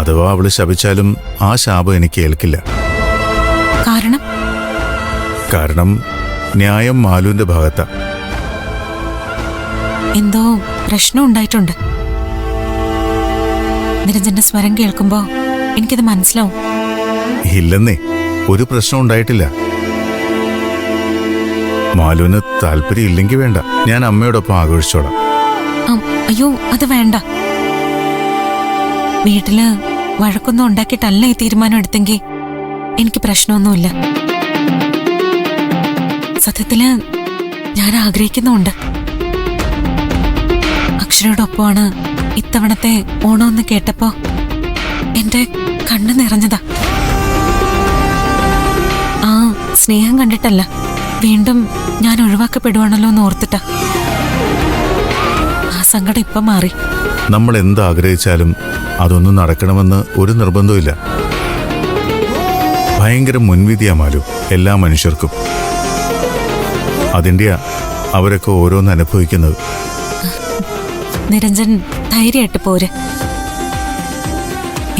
അഥവാ അവള് ശപിച്ചാലും ആ ശാപം എനിക്ക് ഏൽക്കില്ല. കാരണം ന്യായം മാലുവിന്റെ ഭാഗത്താ. എന്തോ പ്രശ്നം ഉണ്ടായിട്ടുണ്ട്. നിരഞ്ജന്റെ സ്വരം കേൾക്കുമ്പോ എനിക്കത് മനസ്സിലാവും. ഇല്ലെന്നേ, ഒരു പ്രശ്നം ഉണ്ടായിട്ടില്ല. മാലുവിന് താല്പര്യം ഇല്ലെങ്കിൽ വേണ്ട, ഞാൻ അമ്മയോടൊപ്പം ആഘോഷിച്ചോളാം. അയ്യോ, അത് വേണ്ട. വീട്ടില് വഴക്കൊന്നും ഉണ്ടാക്കിയിട്ടല്ല ഈ തീരുമാനം എടുത്തെങ്കിൽ എനിക്ക് പ്രശ്നമൊന്നുമില്ല. സത്യത്തില് ഞാൻ ആഗ്രഹിക്കുന്നുണ്ട്. അക്ഷരയോടൊപ്പമാണ് ഇത്തവണത്തെ ഓണമെന്ന് കേട്ടപ്പോ എന്റെ കണ്ണ് നിറഞ്ഞതാ. ആ സ്നേഹം കണ്ടിട്ടല്ല, വീണ്ടും ഞാൻ ഒഴിവാക്കപ്പെടുവാണല്ലോ എന്ന് ഓർത്തിട്ടാ. ആ സങ്കടം ഇപ്പൊ മാറി. നമ്മൾ എന്താഗ്രഹിച്ചാലും അതൊന്നും നടക്കണമെന്ന് ഒരു നിർബന്ധമില്ല. ഭയങ്കര മുൻവിധിയാ മാലു എല്ലാ മനുഷ്യർക്കും. അതിൻ്റെയാ അവരൊക്കെ ഓരോന്ന് അനുഭവിക്കുന്നത്. നിരഞ്ജൻ ധൈര്യമായിട്ട് പോരെ.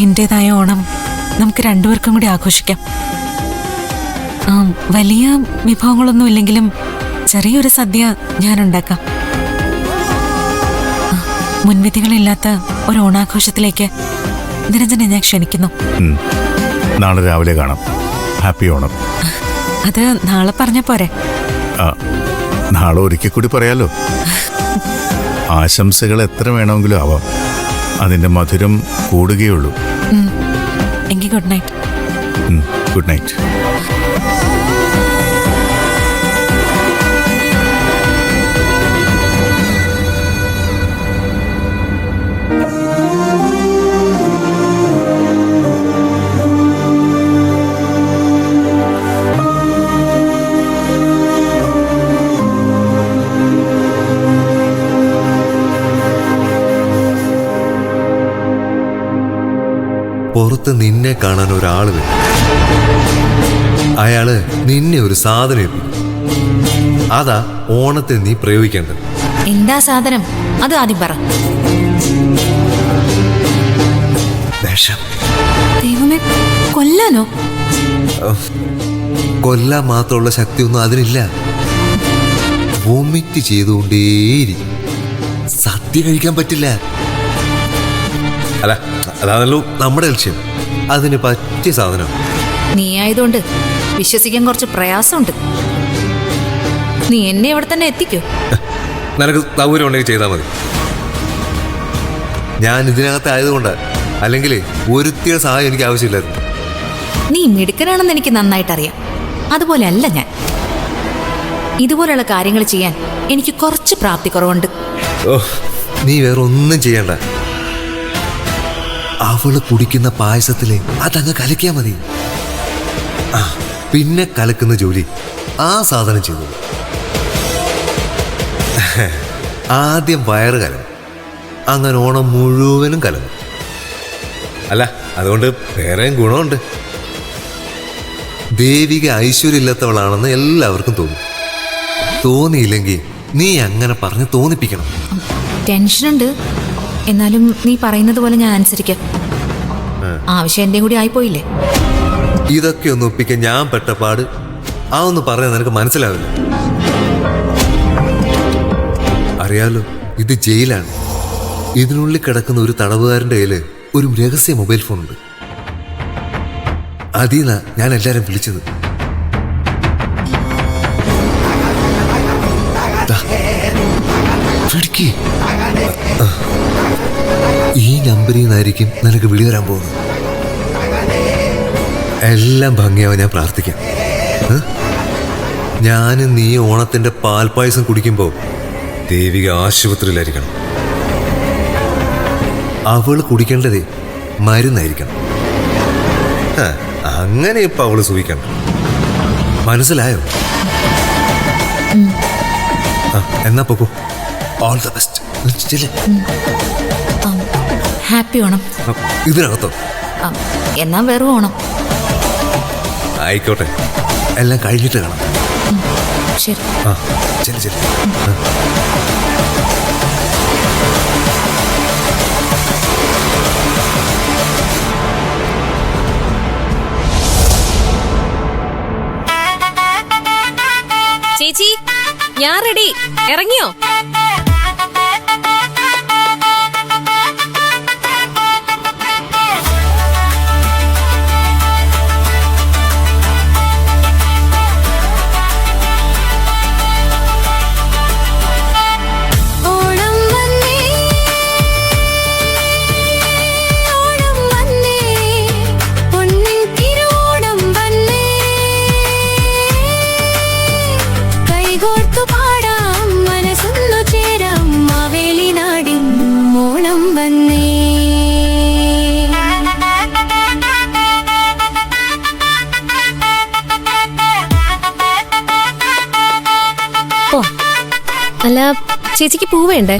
എന്റേതായ ഓണം നമുക്ക് രണ്ടുപേർക്കും കൂടി ആഘോഷിക്കാം. വലിയ വിഭവങ്ങളൊന്നും ഇല്ലെങ്കിലും ചെറിയൊരു സദ്യ ഞാനുണ്ടാക്കാം. മുൻവിധികളില്ലാത്ത ഒരു ഓണാഘോഷത്തിലേക്ക് നിരഞ്ജനെ ഞാൻ ക്ഷണിക്കുന്നു. നാളെ രാവിലെ കാണാം. ഹാപ്പി ഓണം. അത് നാളെ പറഞ്ഞ പോരെ? നാളെ ഒരിക്കൽ കൂടി പറയാലോ. ആശംസകൾ എത്ര വേണമെങ്കിലും ആവാം, അതിന്റെ മധുരം കൂടുകയുള്ളൂ. എങ്കിൽ ഗുഡ് നൈറ്റ്. Good night. പുറത്ത് നിന്നെ കാണാൻ ഒരാള് വരും. അയാള് നിന്നെ ഒരു സാധനം ഏൽപ്പിക്കും. അതാ ഓണത്തിന് നീ പ്രയോഗിക്കേണ്ടത്. എന്താ സാധനം? അത് ആദ്യം പറ. വിഷം. ദൈവമേ, കൊല്ലാനോ? കൊല്ലാൻ മാത്രമുള്ള ശക്തിയൊന്നും അതിനില്ല. വോമിറ്റ് ചെയ്തുകൊണ്ടേയിരിക്കും. സദ്യ കഴിക്കാൻ പറ്റില്ല. അല്ല, അതാണല്ലോ നമ്മുടെ ലക്ഷ്യം. അതിന് പറ്റിയ സാധനം നീ ആയതുകൊണ്ട് വിശ്വസിക്കാൻ കുറച്ച് പ്രയാസമുണ്ട്. നീ എന്നെ ഇവിടെ തന്നെ എത്തിക്കോ. നിനക്ക് സൗകര്യം ഉണ്ടെങ്കിൽ ചെയ്താൽ മതി. ഞാൻ ഇതിനകത്ത് ആയതുകൊണ്ട്, അല്ലെങ്കിൽ ഒരുത്തിയുടെ സഹായം എനിക്ക് ആവശ്യമില്ലായിരുന്നു. നീ മിടുക്കനാണെന്ന് എനിക്ക് നന്നായിട്ടറിയാം. അതുപോലെ അല്ല ഞാൻ. ഇതുപോലെയുള്ള കാര്യങ്ങൾ ചെയ്യാൻ എനിക്ക് കുറച്ച് പ്രാപ്തി കുറവുണ്ട്. ഓ, നീ വേറെ ഒന്നും ചെയ്യണ്ട. അവള് കുടിക്കുന്ന പായസത്തില് അതങ്ങ് കലക്കിയാ മതി. പിന്നെ കലക്കുന്ന ജോലി ആ സാധനം ചെയ്തു. ആദ്യം വയറ് കലങ്ങും, അങ്ങനെ ഓണം മുഴുവനും കലങ്ങും. അല്ല, അതുകൊണ്ട് വേറെയും ഗുണമുണ്ട്. ദേവിക ഐശ്വര്യമില്ലാത്തവളാണെന്ന് എല്ലാവർക്കും തോന്നും. തോന്നിയില്ലെങ്കിൽ നീ അങ്ങനെ പറഞ്ഞ് തോന്നിപ്പിക്കണം. ടെൻഷനുണ്ട്, എന്നാലും നീ പറയുന്നത് പോലെ ഞാൻ അനുസരിക്കാം. ആവശ്യം എന്റെ കൂടി ആയിപ്പോയില്ലേ? ഇതൊക്കെ ഒന്ന് ഒപ്പിക്കാൻ ഞാൻ പെട്ടപാട് ആ ഒന്ന് പറഞ്ഞാൽ നിനക്ക് മനസ്സിലാവില്ല. അറിയാലോ, ഇത് ജയിലാണ്. ഇതിനുള്ളിൽ കിടക്കുന്ന ഒരു തടവുകാരൻ്റെ കയ്യില് ഒരു രഹസ്യ മൊബൈൽ ഫോൺ ഉണ്ട്. അതീന്നാ ഞാൻ എല്ലാരും വിളിച്ചത്. ഈ നമ്പറിൽ നിന്നായിരിക്കും നിനക്ക് വിളി വരാൻ പോകുന്നത്. എല്ലാം ഭംഗിയാവാൻ ഞാൻ പ്രാർത്ഥിക്കാം. ഞാനും നീ ഓണത്തിന്റെ പാൽപ്പായസം കുടിക്കുമ്പോൾ ദേവിക ആശുപത്രിയിലായിരിക്കണം. അവള് കുടിക്കേണ്ടതേ മരുന്നായിരിക്കണം. അങ്ങനെ ഇപ്പൊ അവള് സൂഹിക്കണം. മനസ്സിലായോ? എന്നാ പോക്കോ. All the best. Happy Onam. ഇതിനകത്തോ? എന്നാ വെറും ഓണം ആയിക്കോട്ടെ, എല്ലാം കഴിഞ്ഞിട്ട് കാണാം. ശരി. ശരി ശരി. ചേച്ചി ഞാൻ റെഡി. ഇറങ്ങിയോ? അല്ല, ചേച്ചിക്ക് പൂ വേണ്ടേ?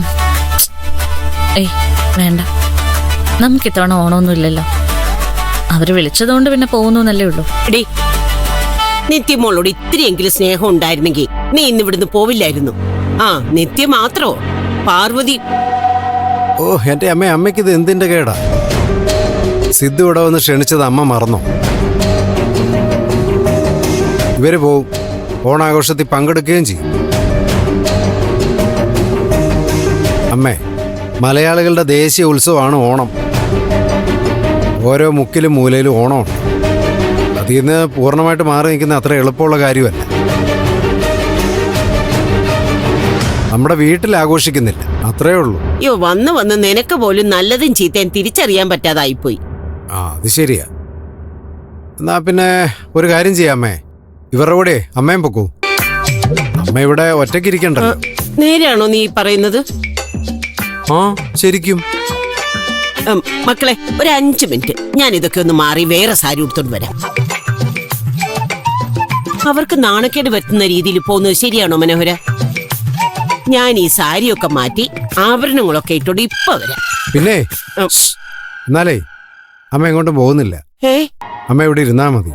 ഏയ് വേണ്ട, നമുക്കിത്തവണ ഓണമൊന്നുമില്ലല്ലോ. അവര് വിളിച്ചതുകൊണ്ട് പിന്നെ പോകുന്നല്ലേ ഉള്ളൂ. എടീ, നിത്യമോളോട് ഇത്തിരിയെങ്കിലും സ്നേഹം ഉണ്ടായിരുന്നെങ്കിൽ നീ ഇന്ന് ഇവിടുന്ന് പോവില്ലായിരുന്നു. ആ, നിത്യ മാത്രോ? പാർവതി. ഓ എന്റെ അമ്മയ്ക്കിത് എന്തിന്റെ കേടാ? സിദ്ധു ഇവിടെ വന്ന് ക്ഷണിച്ചത് അമ്മ മറന്നോ? ഇവര് പോവും, ഓണാഘോഷത്തിൽ പങ്കെടുക്കുകയും ചെയ്യും. അമ്മേ, മലയാളികളുടെ ദേശീയ ഉത്സവമാണ് ഓണം. ഓരോ മുക്കിലും മൂലയിലും ഓണമുണ്ട്. അതിൽ നിന്ന് പൂർണ്ണമായിട്ട് മാറി നിൽക്കുന്ന അത്ര എളുപ്പമുള്ള കാര്യമല്ല. നമ്മുടെ വീട്ടിൽ ആഘോഷിക്കുന്നില്ല, അത്രേ ഉള്ളൂ. അയ്യോ, വന്ന് നിനക്ക് പോലും നല്ലതും ചീത്തയും തിരിച്ചറിയാൻ പറ്റാതായിപ്പോയി. ആ, അത് ശരിയാ. എന്നാ പിന്നെ ഒരു കാര്യം ചെയ്യാമേ, ഇവരുടെ കൂടെ അമ്മയും പൊക്കൂ. അമ്മ ഇവിടെ ഒറ്റയ്ക്കിരിക്കണ്ടല്ലോ. നേരാണോ നീ പറയുന്നത്? ആ, ശരിക്കും. മക്കളെ, ഒരു 5 മിനിറ്റ് ഞാൻ ഇതൊക്കെ ഒന്ന് മാറി വേറെ സാരി ഉടുത്തോണ്ട് വരാം. അവർക്ക് നാണക്കേട് വരുത്തുന്ന രീതിയിൽ പോകുന്നത് ശരിയാണോ മനോഹര? ഞാൻ ഈ സാരിയൊക്കെ മാറ്റി ആഭരണങ്ങളൊക്കെ ഇട്ടോണ്ട് ഇപ്പൊ വരാം. പിന്നെ എന്നാലേ അമ്മ എങ്ങോട്ടും പോകുന്നില്ല. അമ്മ ഇവിടെ ഇരുന്നാ മതി.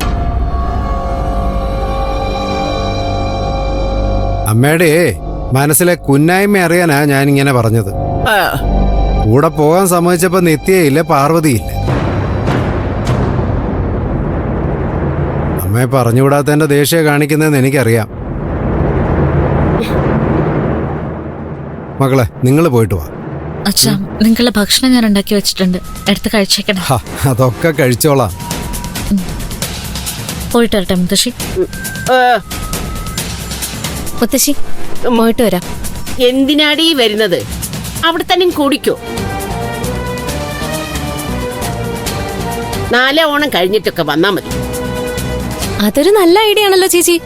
അമ്മയുടെ മനസ്സിലെ കുന്നായ്മ അറിയാനാ ഞാനിങ്ങനെ പറഞ്ഞത്. കൂടെ പോകാൻ സമ്മതിച്ചപ്പോ നിത്യയില്ല, പാർവതിയില്ല. അമ്മയെ പറഞ്ഞുകൂടാത്തതിന്റെ ദേഷ്യം കാണിക്കുന്നതെന്ന് എനിക്കറിയാം. മക്കളെ, നിങ്ങൾ പോയിട്ട് വാ. അച്ഛാ, നിങ്ങളുടെ ഭക്ഷണം ഞാൻ ഉണ്ടാക്കി വെച്ചിട്ടുണ്ട്, എടുത്ത് കഴിച്ചേക്കണം. അതൊക്കെ കഴിച്ചോളാം. പോയിട്ട് വരട്ടെ മുത്തശ്ശി. മുത്തശ്ശി, പോയിട്ട് വരാം. എന്തിനാടീ വരുന്നത്? അവിടെ തന്നെ കൂടിക്കോ. 4 ഓണം കഴിഞ്ഞിട്ടൊക്കെ വന്നാ മതി. അതൊരു നല്ല ഐഡിയ ആണല്ലോ ചേച്ചി.